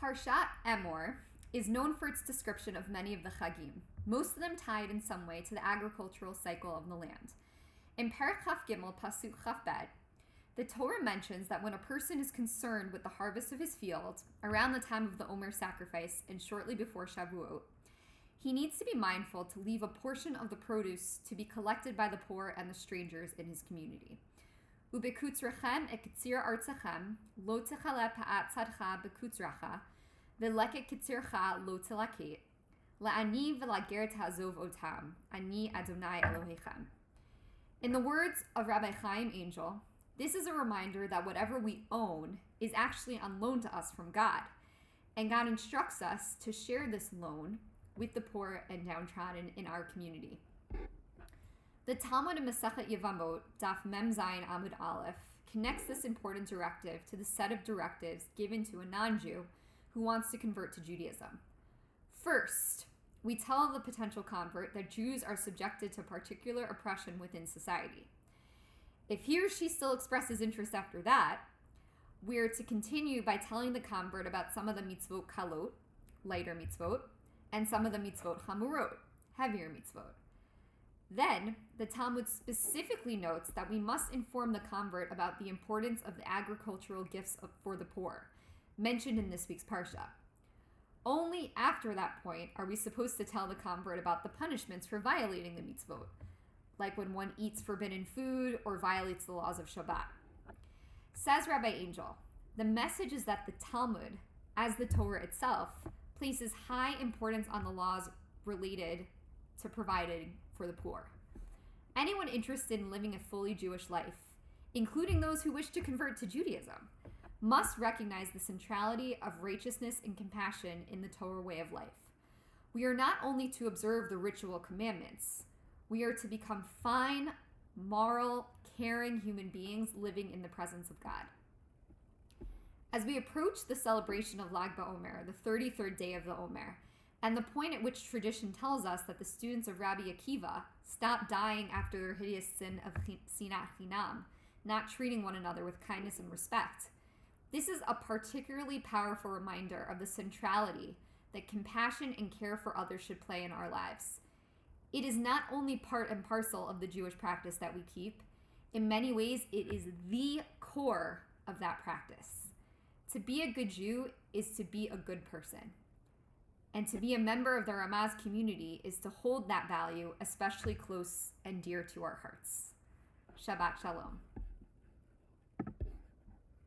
Parshat Emor is known for its description of many of the Chagim, most of them tied in some way to the agricultural cycle of the land. In Perek Chaf Gimel, Pasuk Chaf Bet, the Torah mentions that when a person is concerned with the harvest of his field, around the time of the Omer sacrifice and shortly before Shavuot, he needs to be mindful to leave a portion of the produce to be collected by the poor and the strangers in his community. Ubekutzrechem ekitzir artzachem, lo techale pa'at tzadcha bekutzracha, veleket kitzircha lo telaket, la'ani v'lager ta'azov otam, ani Adonai Elohechem. In the words of Rabbi Chaim Angel, this is a reminder that whatever we own is actually on loan to us from God, and God instructs us to share this loan with the poor and downtrodden in our community. The Talmud in Masechet Yevamot, Daf Mem Zayin Amud Aleph, connects this important directive to the set of directives given to a non-Jew who wants to convert to Judaism. First, we tell the potential convert that Jews are subjected to particular oppression within society. If he or she still expresses interest after that, we are to continue by telling the convert about some of the mitzvot kalot, lighter mitzvot, and some of the mitzvot chamurot, heavier mitzvot. Then, the Talmud specifically notes that we must inform the convert about the importance of the agricultural gifts for the poor, mentioned in this week's Parsha. Only after that point are we supposed to tell the convert about the punishments for violating the mitzvot, like when one eats forbidden food or violates the laws of Shabbat. Says Rabbi Angel, the message is that the Talmud, as the Torah itself, places high importance on the laws related to providing for the poor. Anyone interested in living a fully Jewish life, including those who wish to convert to Judaism, must recognize the centrality of righteousness and compassion in the Torah way of life. We are not only to observe the ritual commandments, we are to become fine, moral, caring human beings living in the presence of God. As we approach the celebration of Lag BaOmer, the 33rd day of the Omer, and the point at which tradition tells us that the students of Rabbi Akiva stopped dying after their hideous sin of sinat chinam, not treating one another with kindness and respect, this is a particularly powerful reminder of the centrality that compassion and care for others should play in our lives. It is not only part and parcel of the Jewish practice that we keep, in many ways it is the core of that practice. To be a good Jew is to be a good person. And to be a member of the Ramaz community is to hold that value especially close and dear to our hearts. Shabbat Shalom.